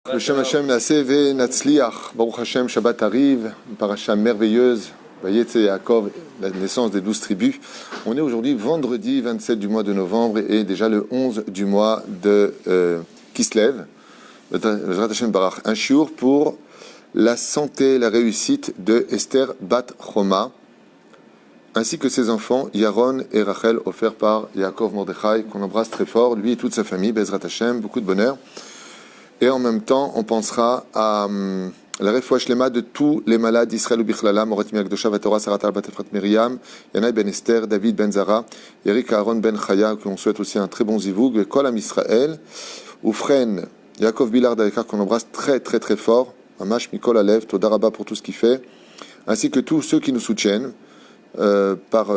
Hashem Hashem Naseh ve Natzliach. Baruch Hashem, Shabbat arrive, une paracha merveilleuse. Vayetze Yaakov, la naissance des 12 tribus. On est aujourd'hui vendredi 27 du mois de novembre et déjà le 11 du mois de Kislev. Un shiur pour la santé, la réussite de Esther Bat Choma, ainsi que ses enfants, Yaron et Rachel, offerts par Yaakov Mordechai, qu'on embrasse très fort, lui et toute sa famille, Bezrat Hashem, beaucoup de bonheur. Et en même temps, on pensera à la refoua shlema de tous les malades d'Israël ou Bichlala, Morat Miakdosha, Vatora, Saratal, Batefrat Miriam, Yanaï ben Esther, David ben Zara, Eric Aaron ben Chaya, qu'on souhaite aussi un très bon zivoug, Kol Am Israël, Oufren, Yaakov Bilard Dalekar, qu'on embrasse très très très fort, Amash Mikol Alev, Todaraba pour tout ce qu'il fait, ainsi que tous ceux qui nous soutiennent par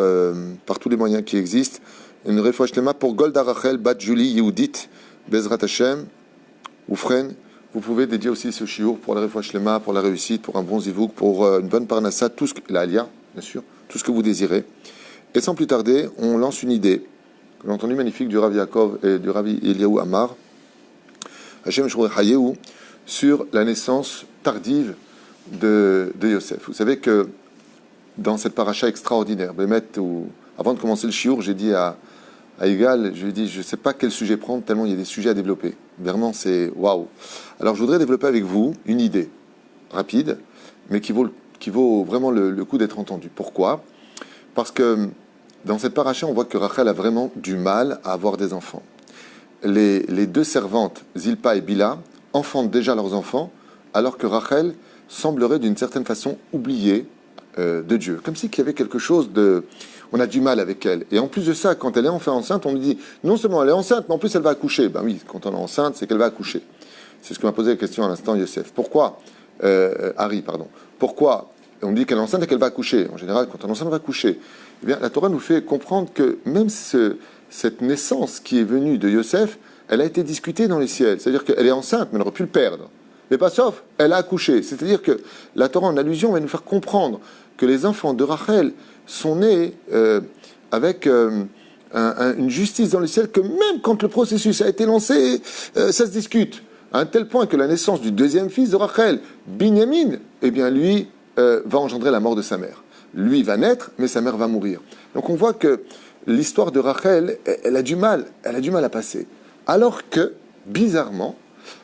tous les moyens qui existent. Une refoua shlema pour Golda Rachel, Bat Julie Yehudit, Bezrat Hashem, Oufren, vous pouvez dédier aussi ce shiur pour la refoua shlema, pour la réussite, pour un bon zivouk, pour une bonne parnassa, tout ce que, la alia, bien sûr, tout ce que vous désirez. Et sans plus tarder, on lance une idée, que j'ai entendue magnifique du Rav Yaakov et du Rav Eliyahu Amar, Hashem Shrour Hayeu, sur la naissance tardive de Yosef. Vous savez que dans cette paracha extraordinaire, avant de commencer le shiur, j'ai dit à Igal, je lui ai dit, je ne sais pas quel sujet prendre, tellement il y a des sujets à développer. Vraiment, c'est waouh. Alors, je voudrais développer avec vous une idée rapide, mais qui vaut vraiment le coup d'être entendue. Pourquoi ? Parce que dans cette paracha, on voit que Rachel a vraiment du mal à avoir des enfants. Les deux servantes, Zilpa et Bila, enfantent déjà leurs enfants, alors que Rachel semblerait d'une certaine façon oubliée de Dieu. Comme si qu'il y avait quelque chose de... On a du mal avec elle. Et en plus de ça, quand elle est enfin enceinte, on lui dit, non seulement elle est enceinte, mais en plus elle va accoucher. Ben oui, quand on est enceinte, c'est qu'elle va accoucher. C'est ce que m'a posé la question à l'instant Yosef. Pourquoi Harry, pardon. Pourquoi on dit qu'elle est enceinte et qu'elle va accoucher? En général, quand on est enceinte, on va accoucher. Eh bien, la Torah nous fait comprendre que même cette naissance qui est venue de Yosef, elle a été discutée dans les ciels. C'est-à-dire qu'elle est enceinte, mais elle aurait pu le perdre. Mais pas sauf, elle a accouché. C'est-à-dire que la Torah, en allusion, va nous faire comprendre que les enfants de Rachel sont nés avec une justice dans le ciel, que même quand le processus a été lancé, ça se discute. À un tel point que la naissance du deuxième fils de Rachel, Binyamin, eh bien lui va engendrer la mort de sa mère. Lui va naître, mais sa mère va mourir. Donc on voit que l'histoire de Rachel, elle a du mal à passer. Alors que, bizarrement,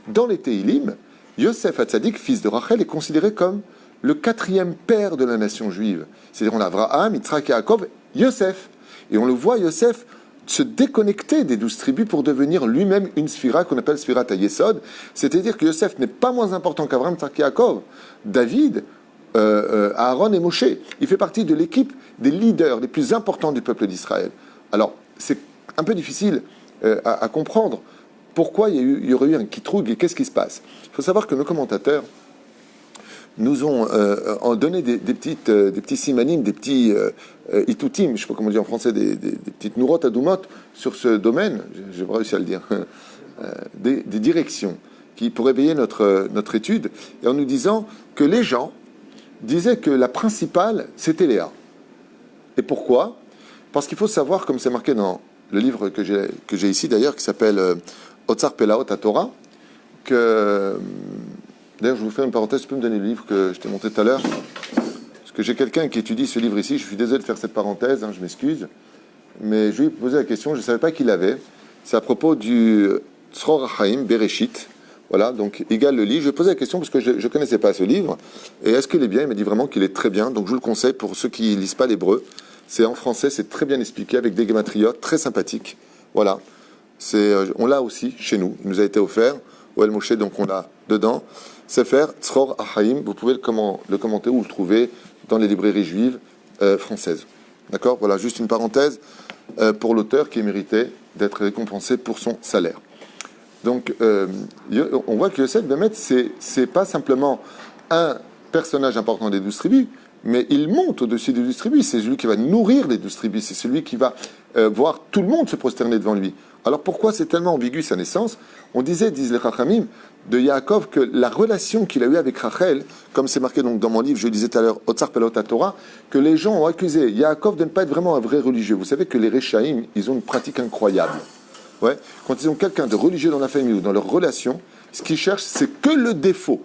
dans les Téhilim, Yosef Hatzadik, fils de Rachel, est considéré comme le quatrième père de la nation juive. C'est-à-dire on a Abraham, Yitzhak et Yaakov, Yosef. Et on le voit, Yosef, se déconnecter des 12 tribus pour devenir lui-même une sphira qu'on appelle Sphirat HaYesod. C'est-à-dire que Yosef n'est pas moins important qu'Abraham, Yitzhak et Yaakov. David, Aaron et Moshe. Il fait partie de l'équipe des leaders les plus importants du peuple d'Israël. Alors, c'est un peu difficile à comprendre pourquoi il y aurait eu un kitroug et qu'est-ce qui se passe. Il faut savoir que nos commentateurs nous ont donné des petits simanim, des petits itutim, je ne sais pas comment dire en français, des petites nourot adoumot sur ce domaine, j'ai pas réussi à le dire, des directions qui pourraient éveiller notre étude, et en nous disant que les gens disaient que la principale, c'était Léa. Et pourquoi ? Parce qu'il faut savoir, comme c'est marqué dans le livre que j'ai ici d'ailleurs, qui s'appelle Otsar Pelaot HaTorah, que... D'ailleurs, je vous fais une parenthèse, tu peux me donner le livre que je t'ai montré tout à l'heure? Parce que j'ai quelqu'un qui étudie ce livre ici, je suis désolé de faire cette parenthèse, je m'excuse, mais je lui ai posé la question, je ne savais pas qu'il l'avait. C'est à propos du Tzror HaChaim, Bereshit. Voilà, donc Igal le lit. Je lui ai posé la question parce que je ne connaissais pas ce livre. Et est-ce qu'il est bien? Il m'a dit vraiment qu'il est très bien, donc je vous le conseille pour ceux qui ne lisent pas l'hébreu. C'est en français, c'est très bien expliqué, avec des gématriotes très sympathiques. Voilà, on l'a aussi chez nous, il nous a été offert, au El Moshe, donc on l'a dedans. Sefer Tzror HaChaim, vous pouvez le commenter ou le trouver dans les librairies juives françaises. D'accord ? Voilà, juste une parenthèse pour l'auteur qui méritait d'être récompensé pour son salaire. Donc, on voit que Yosef Bémet, c'est pas simplement un personnage important des 12 tribus, mais il monte au-dessus des 12 tribus. C'est celui qui va nourrir les 12 tribus. C'est celui qui va voir tout le monde se prosterner devant lui. Alors pourquoi c'est tellement ambigu sa naissance? On disent les Chachamim de Yaakov que la relation qu'il a eue avec Rachel, comme c'est marqué donc dans mon livre, je le disais tout à l'heure, Otsar Pelot HaTorah, que les gens ont accusé Yaakov de ne pas être vraiment un vrai religieux. Vous savez que les Réchaïm, ils ont une pratique incroyable. Ouais. Quand ils ont quelqu'un de religieux dans la famille ou dans leur relation, Ce qu'il cherche, c'est que le défaut.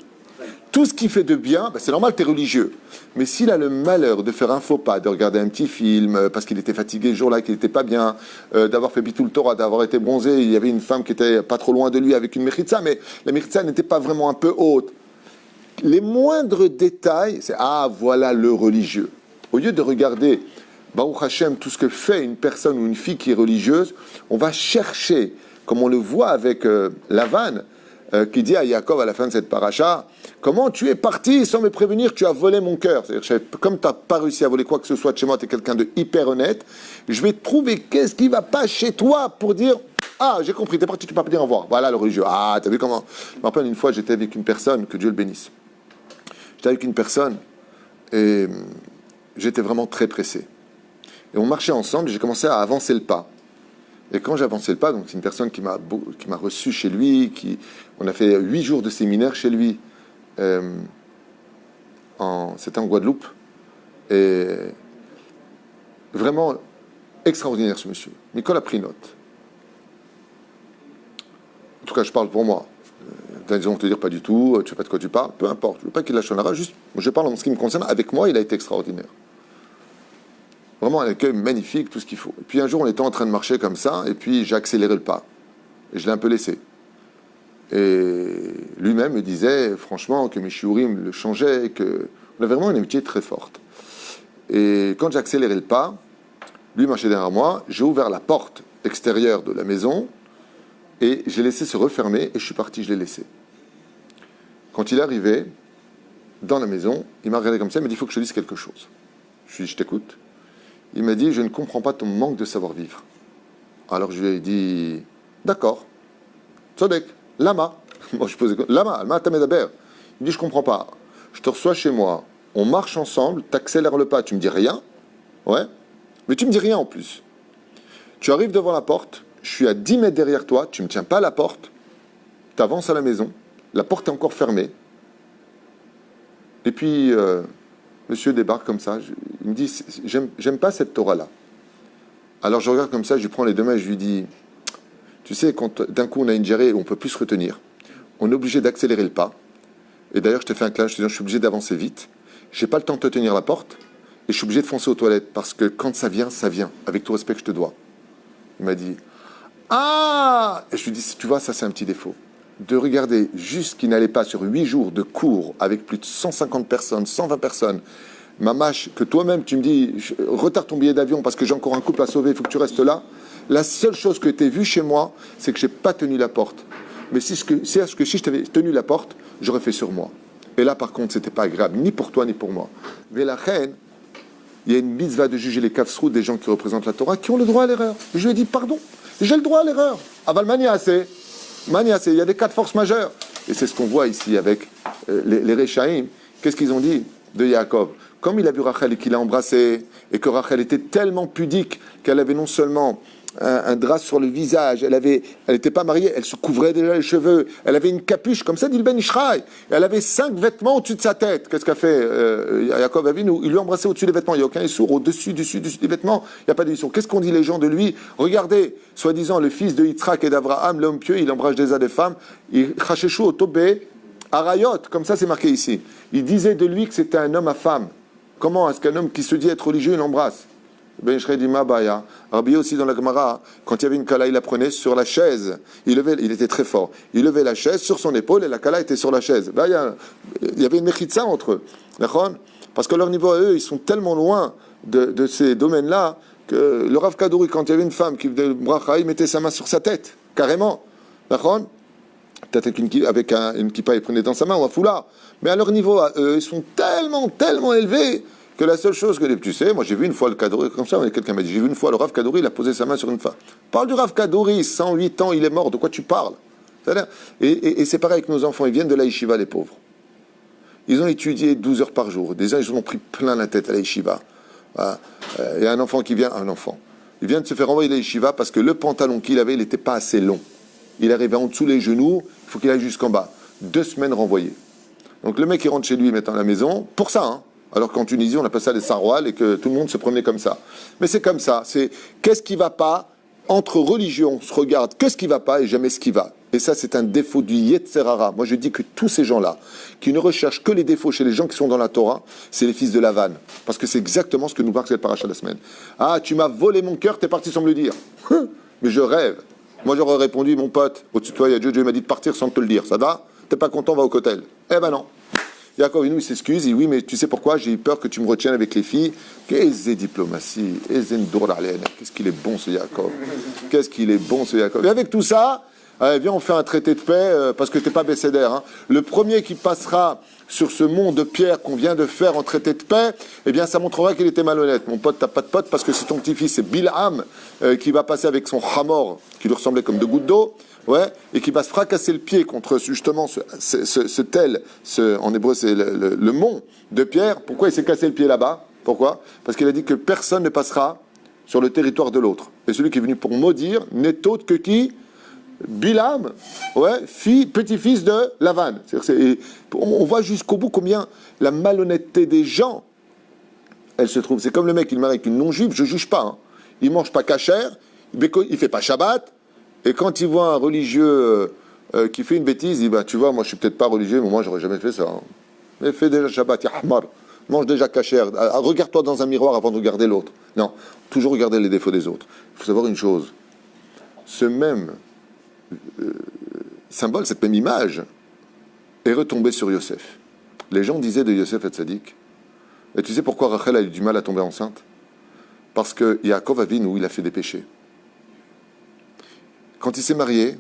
Tout ce qui fait de bien, c'est normal, tu es religieux. Mais s'il a le malheur de faire un faux pas, de regarder un petit film, parce qu'il était fatigué ce jour-là, qu'il n'était pas bien, d'avoir fait Bitul Torah, d'avoir été bronzé, il y avait une femme qui était pas trop loin de lui avec une mechitza, mais la mechitza n'était pas vraiment un peu haute. Les moindres détails, c'est « Ah, voilà le religieux ». Au lieu de regarder, Baruch Hashem, tout ce que fait une personne ou une fille qui est religieuse, on va chercher, comme on le voit avec Lavan, qui dit à Yaakov à la fin de cette paracha, comment tu es parti sans me prévenir, tu as volé mon cœur. C'est-à-dire, comme tu n'as pas réussi à voler quoi que ce soit de chez moi, tu es quelqu'un de hyper honnête, je vais trouver qu'est-ce qui ne va pas chez toi pour dire, ah, j'ai compris, tu es parti, tu ne peux pas dire au revoir. Voilà le religieux. Ah, tu as vu comment. Je me rappelle une fois, j'étais avec une personne, que Dieu le bénisse. J'étais avec une personne et j'étais vraiment très pressé. Et on marchait ensemble, j'ai commencé à avancer le pas. Et quand j'avançais le pas, donc c'est une personne qui m'a reçu chez lui, on a fait 8 jours de séminaire chez lui, c'était en Guadeloupe, et vraiment extraordinaire ce monsieur. Nicole a pris note. En tout cas, je parle pour moi. Ils vont te dire pas du tout, tu sais pas de quoi tu parles, peu importe, je veux pas qu'il lâche son arrêt, juste, je parle en ce qui me concerne, avec moi, il a été extraordinaire. Vraiment un accueil magnifique, tout ce qu'il faut. Et puis un jour, on était en train de marcher comme ça, et puis j'ai accéléré le pas. Et je l'ai un peu laissé. Et lui-même me disait, franchement, que mes shiurim le changeaient, qu'on avait vraiment une amitié très forte. Et quand j'ai accéléré le pas, lui marchait derrière moi, j'ai ouvert la porte extérieure de la maison, et j'ai laissé se refermer, et je suis parti, je l'ai laissé. Quand il est arrivé dans la maison, il m'a regardé comme ça, il m'a dit, il faut que je te dise quelque chose. Je lui ai dit, je t'écoute. Il m'a dit, je ne comprends pas ton manque de savoir-vivre. Alors je lui ai dit, d'accord, Tzodek, lama. Moi je posais, lama, alma tamedaber. Il me dit, je comprends pas. Je te reçois chez moi, on marche ensemble, t'accélères le pas, tu me dis rien, ouais, mais tu me dis rien en plus. Tu arrives devant la porte, je suis à 10 mètres derrière toi, tu me tiens pas à la porte, tu avances à la maison, la porte est encore fermée, et puis monsieur débarque comme ça, il me dit, j'aime pas cette Torah-là. Alors je regarde comme ça, je lui prends les deux mains et je lui dis, tu sais, quand d'un coup on a une diarrhée et on ne peut plus se retenir, on est obligé d'accélérer le pas. Et d'ailleurs, je te fais un clin, je te dis, je suis obligé d'avancer vite. Je n'ai pas le temps de te tenir la porte et je suis obligé de foncer aux toilettes parce que quand ça vient, avec tout respect que je te dois. Il m'a dit, ah! Et je lui dis, tu vois, ça c'est un petit défaut. De regarder juste ce qui n'allait pas sur 8 jours de cours avec plus de 150 personnes, 120 personnes, Mamache, que toi-même tu me dis, retarde ton billet d'avion parce que j'ai encore un couple à sauver, il faut que tu restes là. La seule chose que tu as vue chez moi, c'est que je n'ai pas tenu la porte. Mais si je t'avais tenu la porte, j'aurais fait sur moi. Et là, par contre, ce n'était pas agréable, ni pour toi, ni pour moi. Mais la reine, il y a une mitzvah de juger les kafsrou des gens qui représentent la Torah, qui ont le droit à l'erreur. Je lui ai dit, pardon, j'ai le droit à l'erreur. Aval maniase, il y a des cas de force majeure. Et c'est ce qu'on voit ici avec les Rechaïm. Qu'est-ce qu'ils ont dit de Yaakov? Comme il a vu Rachel et qu'il l'a embrassé, et que Rachel était tellement pudique qu'elle avait non seulement un drap sur le visage, elle n'était pas mariée, elle se couvrait déjà les cheveux, elle avait une capuche, comme ça dit le Ben Ishraï, elle avait 5 vêtements au-dessus de sa tête. Qu'est-ce qu'a fait Yaakov Avinu? Il lui a embrassé au-dessus des vêtements, il n'y a aucun issour, au-dessus des vêtements, il n'y a pas d'issour. Qu'est-ce qu'on dit les gens de lui? Regardez, soi-disant le fils de Yitzhak et d'Abraham, l'homme pieux, il embrasse déjà des femmes, il chachechou au tobé, arayot, comme ça c'est marqué ici. Il disait de lui que c'était un homme à femme. Comment est-ce qu'un homme qui se dit être religieux, il l'embrasse? Ben Ishraï dit Mabaya. Rabbi aussi dans la Gemara, quand il y avait une kala, il la prenait sur la chaise. Il était très fort. Il levait la chaise sur son épaule et la kala était sur la chaise. Ben, il y avait une mechitza entre eux. D'accord? Parce que leur niveau à eux, ils sont tellement loin de ces domaines-là que le Rav Kadouri, quand il y avait une femme qui faisait le bracha, il mettait sa main sur sa tête, carrément. D'accord? Peut-être avec une kippa, il prenait dans sa main ou un foulard. Mais à leur niveau, ils sont tellement élevés que la seule chose que tu sais, moi j'ai vu une fois le Kadouri, comme ça, quelqu'un m'a dit, j'ai vu une fois le Rav Kadouri, il a posé sa main sur une femme. Parle du Rav Kadouri, 108 ans, il est mort, de quoi tu parles? Et c'est pareil avec nos enfants, ils viennent de la yeshiva, les pauvres. Ils ont étudié 12 heures par jour. Déjà, ils ont pris plein la tête à la yeshiva. Voilà. Il y a un enfant qui vient, il vient de se faire envoyer de la yeshiva parce que le pantalon qu'il avait, il n'était pas assez long. Il arrivait en dessous les genoux, il faut qu'il aille jusqu'en bas. 2 semaines renvoyé. Donc le mec, il rentre chez lui, mettant à la maison, pour ça, hein. Alors qu'en Tunisie, on appelle ça les sarwals et que tout le monde se promenait comme ça. Mais c'est comme ça. C'est qu'est-ce qui ne va pas? Entre religions, on se regarde qu'est-ce qui ne va pas et jamais ce qui va. Et ça, c'est un défaut du Yetzer Hara. Moi, je dis que tous ces gens-là, qui ne recherchent que les défauts chez les gens qui sont dans la Torah, c'est les fils de Lavan. Parce que c'est exactement ce que nous marque cette paracha de la semaine. Ah, tu m'as volé mon cœur, t'es parti sans me le dire. Mais je rêve. Moi, j'aurais répondu, mon pote, au-dessus de toi, il y a Dieu m'a dit de partir sans te le dire. Ça va? T'es pas content, va au cotel. Eh ben non. Yaakov, il s'excuse, il dit, oui, mais tu sais pourquoi? J'ai eu peur que tu me retiennes avec les filles. Qu'est-ce diplomatie? Qu'est-ce qu'il est bon, ce Yaakov? Qu'est-ce qu'il est bon, ce Yaakov? Et avec tout ça, viens, on fait un traité de paix, parce que t'es pas bécédaire. Hein. Le premier qui passera sur ce mont de pierre qu'on vient de faire en traité de paix, eh bien, ça montrera qu'il était malhonnête. Mon pote, t'as pas de pote, parce que c'est ton petit-fils, c'est Bilham, qui va passer avec son hamor, qui lui ressemblait comme deux gouttes d'eau, ouais, et qui va se fracasser le pied contre, justement, en hébreu, c'est le mont de pierre. Pourquoi il s'est cassé le pied là-bas? Pourquoi? Parce qu'il a dit que personne ne passera sur le territoire de l'autre. Et celui qui est venu pour maudire n'est autre que qui? Bilam, ouais, petit-fils de Lavan. On voit jusqu'au bout combien la malhonnêteté des gens, elle se trouve. C'est comme le mec, il marie avec une non-juive, je ne juge pas. Hein. Il ne mange pas cachère, il ne fait pas Shabbat, et quand il voit un religieux qui fait une bêtise, il dit, bah, tu vois, moi je ne suis peut-être pas religieux, mais moi je n'aurais jamais fait ça. Hein. Mais fais déjà Shabbat, Yahmar, mange déjà cachère, regarde-toi dans un miroir avant de regarder l'autre. Non, toujours regarder les défauts des autres. Il faut savoir une chose, ce même symbole, cette même image, est retombée sur Yosef. Les gens disaient de Yosef Hatzadik, et tu sais pourquoi Rachel a eu du mal à tomber enceinte? Parce que Yaakov Avinu, il a fait des péchés. Quand il s'est marié,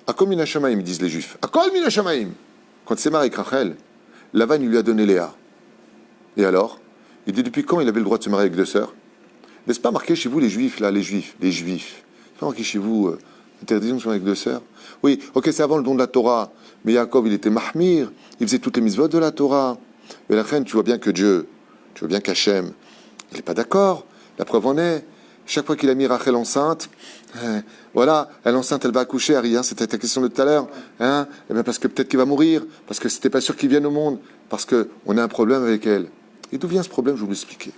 Akol min hashamayim, disent les Juifs. Akol min hashamayim. Quand il s'est marié avec Rachel, Lavan lui a donné Léa. Et alors, il dit depuis quand il avait le droit de se marier avec deux sœurs? N'est-ce pas marqué chez vous les Juifs, là, les Juifs? C'est pas marqué chez vous interdiction de se marier avec deux sœurs? Oui, ok, c'est avant le don de la Torah. Mais Yaakov, il était mahmir, il faisait toutes les mitzvot de la Torah. Et la reine, tu vois bien que Dieu, tu vois bien qu'Hachem, il n'est pas d'accord. La preuve en est, chaque fois qu'il a mis Rachel enceinte, voilà, elle enceinte, elle va accoucher, Harry, hein, c'était ta question de tout à l'heure, hein, et bien parce que peut-être qu'il va mourir, parce que c'était pas sûr qu'il vienne au monde, parce qu'on a un problème avec elle. Et d'où vient ce problème? Je vais vous l'expliquer.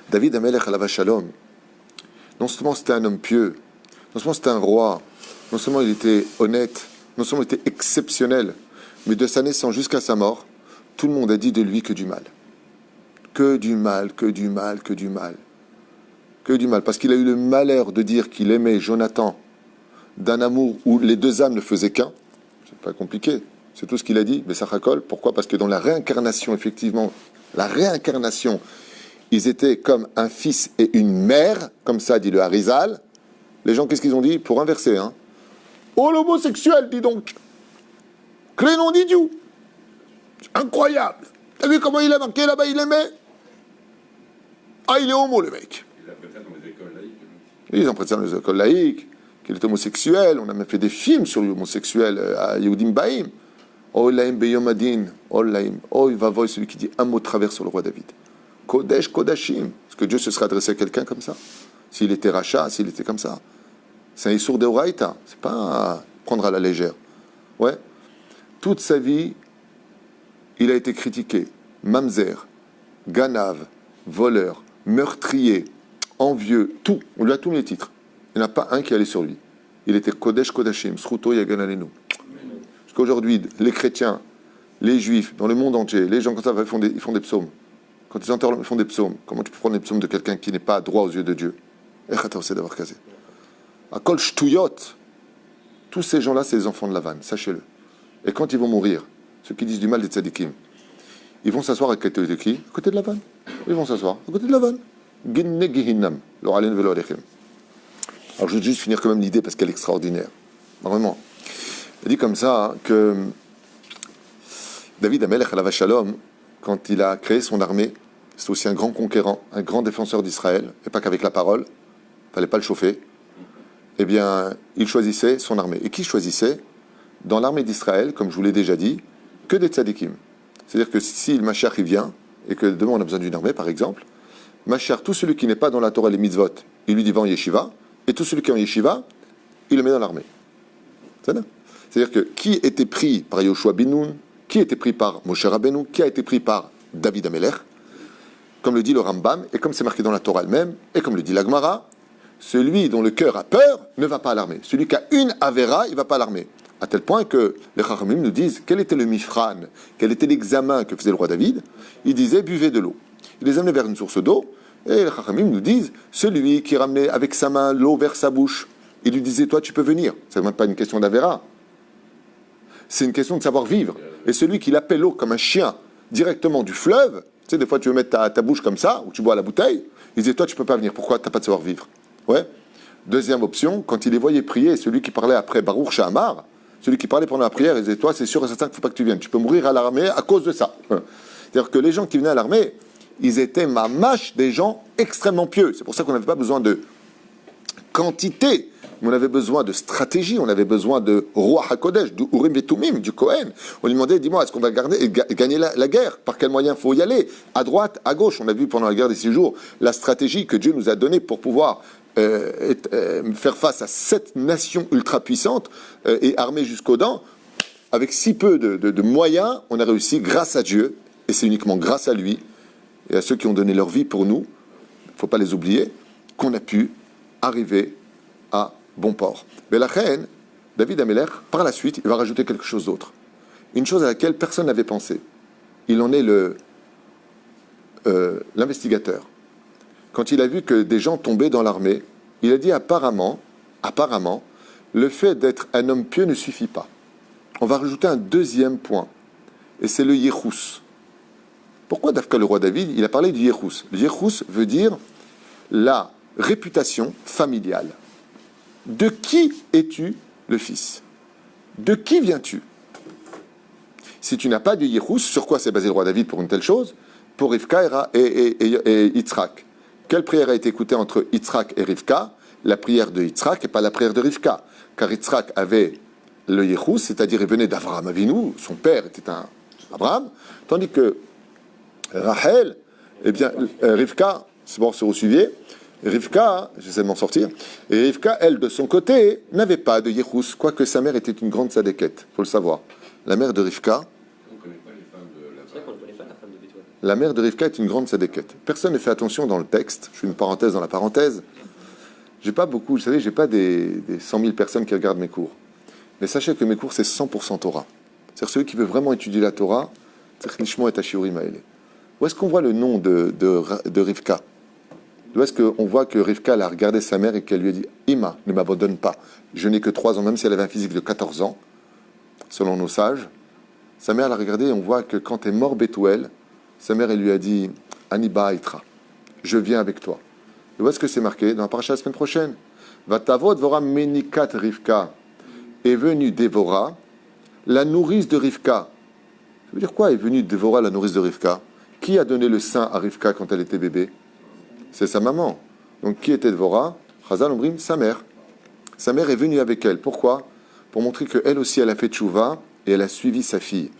David Amelech Alav Shalom, non seulement c'était un homme pieux, non seulement c'était un roi, non seulement il était honnête, non seulement il était exceptionnel, mais de sa naissance jusqu'à sa mort, tout le monde a dit de lui que du mal. Que du mal, que du mal, que du mal. Que du mal. Parce qu'il a eu le malheur de dire qu'il aimait Jonathan d'un amour où les deux âmes ne faisaient qu'un. C'est pas compliqué. C'est tout ce qu'il a dit. Mais ça racole. Pourquoi? Parce que dans la réincarnation, effectivement, la réincarnation, ils étaient comme un fils et une mère, comme ça dit le Harizal. Les gens, qu'est-ce qu'ils ont dit? Pour inverser, hein. Oh, l'homosexuel, dis donc. Clénon d'idiot. Incroyable. T'as vu comment il a marqué là-bas, il aimait? Ah, il est homo, le mec. Il apprêtait dans les écoles laïques. Ils apprêtaient dans les écoles laïques, qu'il est homosexuel. On a même fait des films sur l'homosexuel à Yehudim Baïm. Oh, laïm beyomadin. Oh, laïm. Oh, il va voir celui qui dit un mot de travers sur le roi David. Kodesh, Kodashim. Est-ce que Dieu se serait adressé à quelqu'un comme ça? S'il était rachat, s'il était comme ça. C'est un Issour de Oraïta. C'est pas à prendre à la légère. Ouais. Toute sa vie, il a été critiqué. Mamzer, Ganav, voleur, meurtrier, envieux, tout. On lui a tous les titres. Il n'y en a pas un qui allait sur lui. Il était Kodesh Kodashim, Sruto Yagan Alenu. Jusqu'aujourd'hui, les chrétiens, les juifs, dans le monde entier, les gens comme ça, ils font des psaumes. Quand ils enterrent, ils font des psaumes. Comment tu peux prendre les psaumes de quelqu'un qui n'est pas droit aux yeux de Dieu? C'est d'avoir casé. À Kol Shtuyot, tous ces gens-là, c'est les enfants de Lavan, sachez-le. Et quand ils vont mourir, ceux qui disent du mal des tzadikim, ils vont s'asseoir à côté de qui? À côté de Lavan. Ils vont s'asseoir à côté de Lavan. Alors je vais juste finir quand même l'idée parce qu'elle est extraordinaire. Vraiment. Il dit comme ça hein, que David Amelech Alav Shalom, quand il a créé son armée, c'est aussi un grand conquérant, un grand défenseur d'Israël, et pas qu'avec la parole, il ne fallait pas le chauffer. Eh bien, il choisissait son armée. Et qui choisissait? Dans l'armée d'Israël, comme je vous l'ai déjà dit, que des tzadikim. C'est-à-dire que si le Mashiach il vient, et que demain on a besoin d'une armée, par exemple, Mashiach, tout celui qui n'est pas dans la Torah et les mitzvot, il lui dit va en yeshiva, et tout celui qui est en yeshiva, il le met dans l'armée. C'est-à-dire que qui était pris par Yoshua bin Nun, qui était pris par Moshe Rabbeinu, qui a été pris par David Amelech, comme le dit le Rambam, et comme c'est marqué dans la Torah elle-même, et comme le dit la Gemara, celui dont le cœur a peur ne va pas à l'armée. Celui qui a une Avera, il ne va pas à l'armée. À tel point que les Chachamim nous disent quel était le Mifran, quel était l'examen que faisait le roi David. Il disait buvez de l'eau. Il les amenait vers une source d'eau. Et les Chachamim nous disent celui qui ramenait avec sa main l'eau vers sa bouche, il lui disait toi tu peux venir. Ce n'est même pas une question d'Avera. C'est une question de savoir vivre. Et celui qui l'appelle l'eau comme un chien directement du fleuve, tu sais, des fois tu veux mettre ta bouche comme ça, ou tu bois la bouteille, il disait toi tu peux pas venir. Pourquoi? Tu n'as pas de savoir vivre. Ouais. Deuxième option, quand il les voyait prier, celui qui parlait après Baruch Shahamar, celui qui parlait pendant la prière, il disait toi c'est sûr et certain qu'il ne faut pas que tu viennes. Tu peux mourir à l'armée à cause de ça. C'est-à-dire que les gens qui venaient à l'armée, ils étaient mamash des gens extrêmement pieux. C'est pour ça qu'on n'avait pas besoin de quantité, mais on avait besoin de stratégie, on avait besoin de Roi HaKodesh, du Urim et Tumim, du Kohen. On lui demandait, dis-moi, est-ce qu'on va gagner la guerre? Par quel moyen il faut y aller? À droite, à gauche. On a vu pendant la guerre des 6 jours la stratégie que Dieu nous a donnée pour pouvoir faire face à 7 nations ultra puissantes et armées jusqu'aux dents. Avec si peu de moyens, on a réussi grâce à Dieu, et c'est uniquement grâce à lui, et à ceux qui ont donné leur vie pour nous, il ne faut pas les oublier, qu'on a pu arriver à bon port. Mais la reine, David Ameler, par la suite, il va rajouter quelque chose d'autre. Une chose à laquelle personne n'avait pensé. Il en est l'investigateur. Quand il a vu que des gens tombaient dans l'armée, il a dit apparemment, le fait d'être un homme pieux ne suffit pas. On va rajouter un deuxième point, et c'est le Yéhous. Pourquoi Dafka le roi David, il a parlé du Yéhous? Le Yéhous veut dire la réputation familiale. De qui es-tu le fils? De qui viens-tu? Si tu n'as pas de Yéhous, sur quoi s'est basé le roi David pour une telle chose? Pour Rivka et Yitzhak. Quelle prière a été écoutée entre Yitzhak et Rivka? La prière de Yitzhak et pas la prière de Rivka. Car Yitzhak avait le Yéhous, c'est-à-dire il venait d'Avraham Avinu, son père était un Abraham, tandis que Rachel, eh bien, Rivka, c'est bon, c'est au suivier, Rivka, j'essaie de m'en sortir, et Rivka, elle, de son côté, n'avait pas de Yéhous, quoique sa mère était une grande sadéquette, il faut le savoir. La mère de Rivka, on ne connaît pas les femmes de la femme. On ne connaît pas la femme de Bethuel. La mère de Rivka est une grande sadéquette. Personne ne fait attention dans le texte, je fais une parenthèse dans la parenthèse, j'ai pas beaucoup, vous savez, j'ai pas des 100 000 personnes qui regardent mes cours, mais sachez que mes cours, c'est 100% Torah. C'est-à-dire celui qui veut vraiment étudier la Torah, c'est Nishmo et Tashiurim Maëlé. Où est-ce qu'on voit le nom de Rivka? Où est-ce qu'on voit que Rivka a regardé sa mère et qu'elle lui a dit « Ima, ne m'abandonne pas. Je n'ai que 3 ans, même si elle avait un physique de 14 ans, selon nos sages. » Sa mère l'a regardé et on voit que quand est mort Bethuel, sa mère elle lui a dit « Aniba Itra, je viens avec toi. » Et où est-ce que c'est marqué? Dans la paracha la semaine prochaine. « Vatavot Dvora Menikat Rivka. » Est venue Dévora, la nourrice de Rivka. Ça veut dire quoi est venue Dévora, la nourrice de Rivka? Qui a donné le sein à Rivka quand elle était bébé? C'est sa maman. Donc qui était Dévora? Chazal Ombrim, sa mère. Sa mère est venue avec elle. Pourquoi? Pour montrer qu'elle aussi, elle a fait tchouva et elle a suivi sa fille.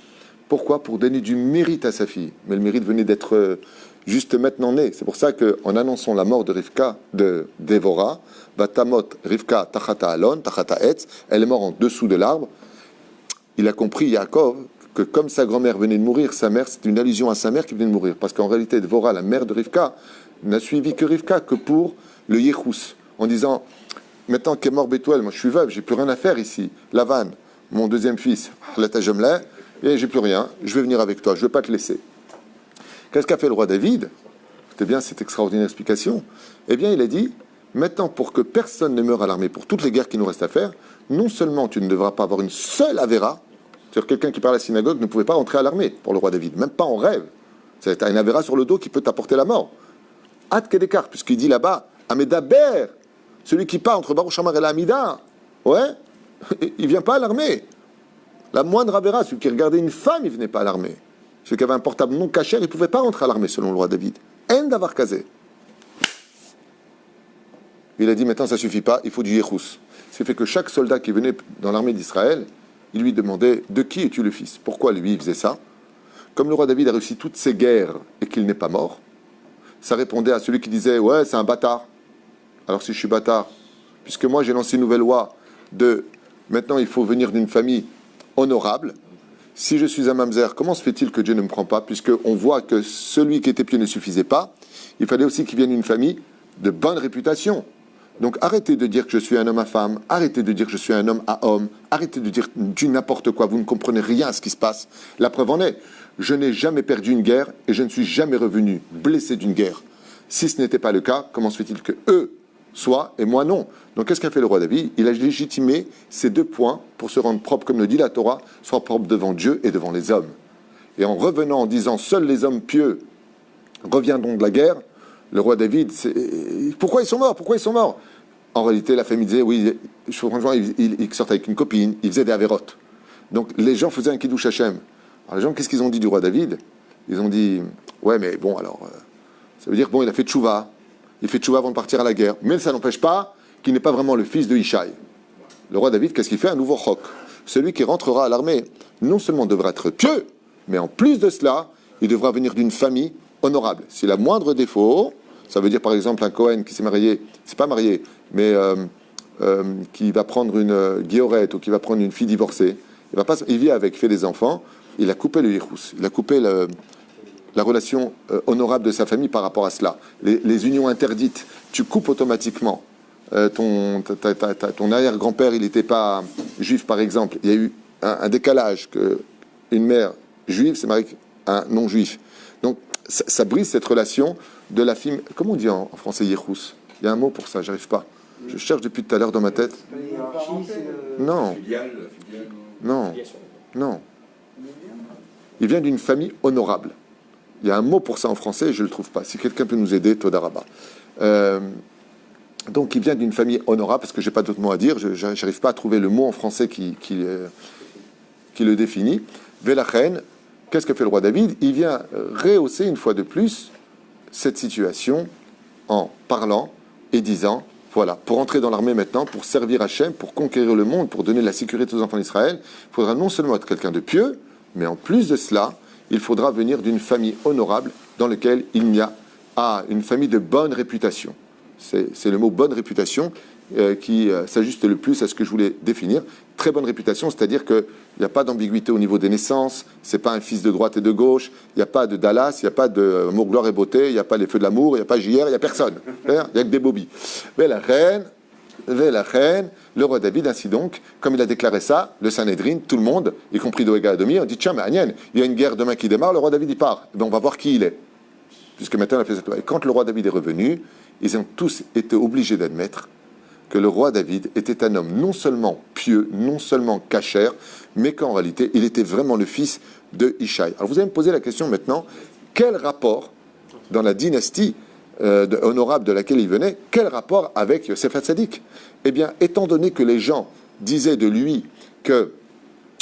Pourquoi? Pour donner du mérite à sa fille. Mais le mérite venait d'être juste maintenant né. C'est pour ça qu'en annonçant la mort de Rivka, de Dévora, Vatamot Rivka Tachata Alon, Tachata Etz, elle est morte en dessous de l'arbre. Il a compris, Yaakov, que comme sa grand-mère venait de mourir, sa mère, c'est une allusion à sa mère qui venait de mourir. Parce qu'en réalité, Dévora, la mère de Rivka, n'a suivi que Rivka que pour le Yéhous. En disant, maintenant qu'est mort Bethuel, moi je suis veuve, j'ai plus rien à faire ici. Lavan, mon deuxième fils, la Tajamla, et j'ai plus rien, je vais venir avec toi, je ne vais pas te laisser. Qu'est-ce qu'a fait le roi David? C'était bien cette extraordinaire explication. Eh bien, il a dit, maintenant, pour que personne ne meure à l'armée, pour toutes les guerres qui nous restent à faire, non seulement tu ne devras pas avoir une seule avéra, c'est-à-dire quelqu'un qui parle à la synagogue ne pouvait pas rentrer à l'armée pour le roi David, même pas en rêve. C'est une avéra sur le dos qui peut t'apporter la mort. Ad Kedekar, puisqu'il dit là-bas, Amedaber, celui qui part entre Baruch Shamar et la Hamida, ouais, il vient pas à l'armée. La moindre avéra, celui qui regardait une femme, il venait pas à l'armée. Celui qui avait un portable non caché, il ne pouvait pas rentrer à l'armée, selon le roi David. En d'avoir casé. Il a dit, maintenant, ça suffit pas, il faut du Yéhous. Ce qui fait que chaque soldat qui venait dans l'armée d'Israël, il lui demandait, de qui es-tu le fils? Pourquoi lui, il faisait ça? Comme le roi David a réussi toutes ses guerres et qu'il n'est pas mort, ça répondait à celui qui disait, ouais, c'est un bâtard. Alors si je suis bâtard, puisque moi j'ai lancé une nouvelle loi de, maintenant il faut venir d'une famille honorable, si je suis un mamzer, comment se fait-il que Dieu ne me prend pas? Puisqu'on voit que celui qui était pieux ne suffisait pas, il fallait aussi qu'il vienne d'une famille de bonne réputation. Donc arrêtez de dire que je suis un homme à femme, arrêtez de dire que je suis un homme à homme, arrêtez de dire du n'importe quoi, vous ne comprenez rien à ce qui se passe. La preuve en est, je n'ai jamais perdu une guerre et je ne suis jamais revenu blessé d'une guerre. Si ce n'était pas le cas, comment se fait-il que eux soient et moi non? Donc qu'est-ce qu'a fait le roi David? Il a légitimé ces deux points pour se rendre propre, comme le dit la Torah, soit propre devant Dieu et devant les hommes. Et en revenant en disant seuls les hommes pieux reviendront de la guerre, le roi David, pourquoi ils sont morts? Pourquoi ils sont morts? En réalité, la famille disait, oui, franchement, il sortait avec une copine, il faisait des avérotes. Donc les gens faisaient un kiddush Hashem. Alors les gens, qu'est-ce qu'ils ont dit du roi David? Ils ont dit, ouais, mais bon, alors, ça veut dire, bon, il a fait tchouva, il fait tchouva avant de partir à la guerre, mais ça n'empêche pas qu'il n'est pas vraiment le fils de Ishaï. Le roi David, qu'est-ce qu'il fait? Un nouveau chok. Celui qui rentrera à l'armée, non seulement devra être pieux, mais en plus de cela, il devra venir d'une famille honorable. S'il a moindre défaut, ça veut dire par exemple un Cohen qui s'est marié, c'est pas marié, mais qui va prendre une guillorette ou qui va prendre une fille divorcée, il vit avec, il fait des enfants, il a coupé le yichus, il a coupé la relation honorable de sa famille par rapport à cela. Les unions interdites, tu coupes automatiquement. Ton arrière-grand-père, il n'était pas juif par exemple, il y a eu un décalage que une mère juive s'est mariée avec un non-juif. Donc ça brise cette relation de la fille. Comment on dit en français yichus? Il y a un mot pour ça, j'arrive pas. Je cherche depuis tout à l'heure dans ma tête. Non. Non. Non. Il vient d'une famille honorable. Il y a un mot pour ça en français et je ne le trouve pas. Si quelqu'un peut nous aider, Todaraba. Donc il vient d'une famille honorable, parce que je n'ai pas d'autre mot à dire. Je n'arrive pas à trouver le mot en français qui le définit. Velachen, qu'est-ce que fait le roi David? Il vient rehausser une fois de plus cette situation en parlant et disant, voilà, pour entrer dans l'armée maintenant, pour servir Hachem, pour conquérir le monde, pour donner la sécurité aux enfants d'Israël, il faudra non seulement être quelqu'un de pieux, mais en plus de cela, il faudra venir d'une famille honorable dans laquelle il y a une famille de bonne réputation. C'est le mot bonne réputation qui s'ajuste le plus à ce que je voulais définir. Très bonne réputation, c'est-à-dire qu'il n'y a pas d'ambiguïté au niveau des naissances, c'est pas un fils de droite et de gauche, il n'y a pas de Dallas, il n'y a pas de amour, gloire et beauté, il n'y a pas les feux de l'amour, il n'y a pas JR, il n'y a personne. Il n'y a que des bobbies. Mais la reine, le roi David, ainsi donc, comme il a déclaré ça, le Sanhédrin, tout le monde, y compris Doega Adomi, on dit tiens, mais Agnès, il y a une guerre demain qui démarre, le roi David il part. Et bien, on va voir qui il est. Puisque maintenant on a fait cette loi. Et quand le roi David est revenu, ils ont tous été obligés d'admettre que le roi David était un homme non seulement pieux, non seulement cachère, mais qu'en réalité, il était vraiment le fils de Ishaï. Alors vous allez me poser la question maintenant, quel rapport, dans la dynastie honorable de laquelle il venait, quel rapport avec Yosef Hatzadik? Eh bien, étant donné que les gens disaient de lui que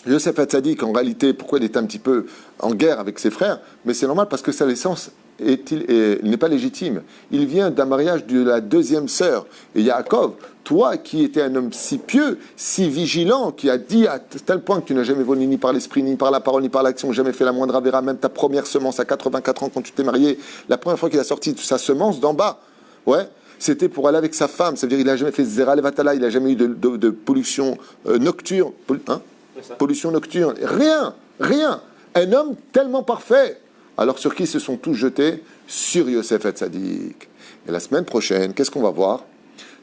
Yosef Hatzadik, en réalité, pourquoi il était un petit peu en guerre avec ses frères? Mais c'est normal parce que sa naissance n'est pas légitime. Il vient d'un mariage de la deuxième sœur. Et Yaakov, toi qui étais un homme si pieux, si vigilant, qui a dit à tel point que tu n'as jamais volé ni par l'esprit, ni par la parole, ni par l'action, jamais fait la moindre avéra, même ta première semence à 84 ans quand tu t'es marié, la première fois qu'il a sorti sa semence d'en bas, ouais, c'était pour aller avec sa femme. Ça veut dire qu'il n'a jamais fait zera levatala, il n'a jamais eu de pollution nocturne. Pollution nocturne. Rien. Un homme tellement parfait. Alors sur qui se sont tous jetés? Sur Yosef Hatzadik. Et la semaine prochaine, qu'est-ce qu'on va voir?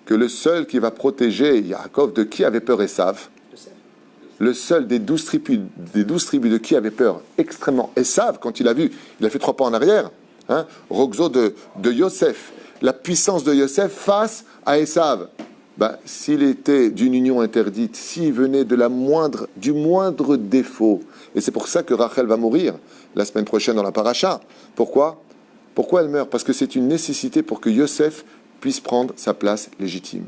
Que le seul qui va protéger Yaakov, de qui avait peur Esav? Le seul des 12 tribus de qui avait peur extrêmement Esav, quand il a vu, il a fait 3 pas en arrière, Rogzo de Yosef, la puissance de Yosef face à Esav. S'il était d'une union interdite, s'il venait du moindre défaut, et c'est pour ça que Rachel va mourir la semaine prochaine dans la paracha. Pourquoi elle meurt? Parce que c'est une nécessité pour que Yosef puisse prendre sa place légitime.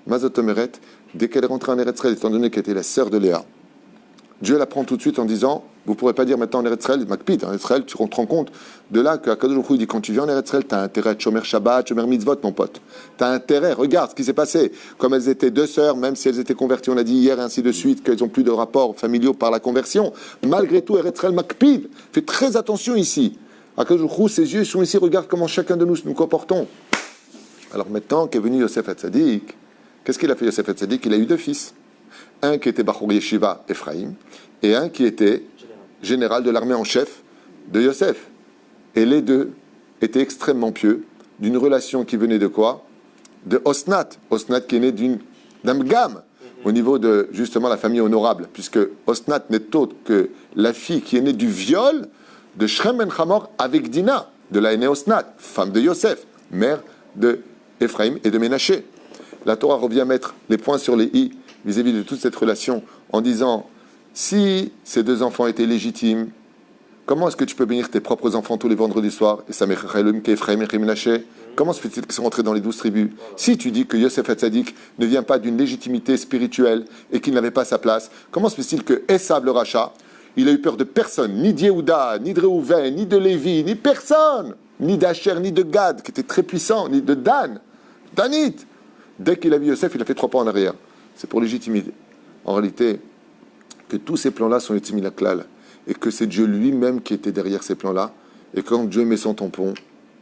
Mazotomeret, dès qu'elle est rentrée en Eretz Israël, étant donné qu'elle était la sœur de Léa, Dieu la prend tout de suite en disant, vous ne pourrez pas dire maintenant en Eretz Israël, Makpid, en Eretz Israël, tu te rends compte de là qu'Akadosh Baruch Hu dit, quand tu viens en Eretz Israël, tu as intérêt à Shomer Shabbat, Shomer Mitzvot, mon pote. Tu as intérêt, regarde ce qui s'est passé. Comme elles étaient 2 sœurs, même si elles étaient converties, on a dit hier, et ainsi de suite, qu'elles n'ont plus de rapports familiaux par la conversion. Malgré tout, Eretz Israël Makpid, fais très attention ici. Akadosh Baruch Hu, ses yeux sont ici, regarde comment chacun de nous comportons. Alors maintenant qu'est venu Yosef Hatzadik, qu'est-ce qu'il a fait Yosef Hatzadik? Il a eu 2 fils. Un qui était Bachur Yeshiva, Ephraim, et un qui était général de l'armée en chef de Yosef. Et les 2 étaient extrêmement pieux, d'une relation qui venait de quoi? de Osnat. Osnat qui est né d'un gamme au niveau de justement la famille honorable, puisque Osnat n'est autre que la fille qui est née du viol de Shrem ben Hamor avec Dina, de la aînée Osnat, femme de Yosef, mère de Ephraim et de Ménaché. La Torah revient mettre les points sur les i vis-à-vis de toute cette relation en disant, si ces deux enfants étaient légitimes, comment est-ce que tu peux bénir tes propres enfants tous les vendredis soirs et Ephraim et Ménaché? Comment se fait-il qu'ils sont rentrés dans les 12 tribus? Si tu dis que Yosef Hatzadik ne vient pas d'une légitimité spirituelle et qu'il n'avait pas sa place, comment se fait-il que Esav le rachat, il a eu peur de personne, ni d'Yehuda, ni de Réhouven, ni de Lévi, ni personne, ni d'Asher, ni de Gad, qui était très puissant, ni de Dan, Danit. Dès qu'il a vu Yosef, il a fait 3 pas en arrière. C'est pour légitimer, en réalité, que tous ces plans-là sont utiles à Klal, et que c'est Dieu lui-même qui était derrière ces plans-là, et quand Dieu met son tampon,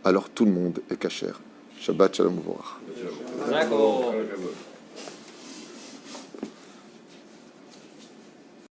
alors tout le monde est cachère. Shabbat Shalom Uvorach.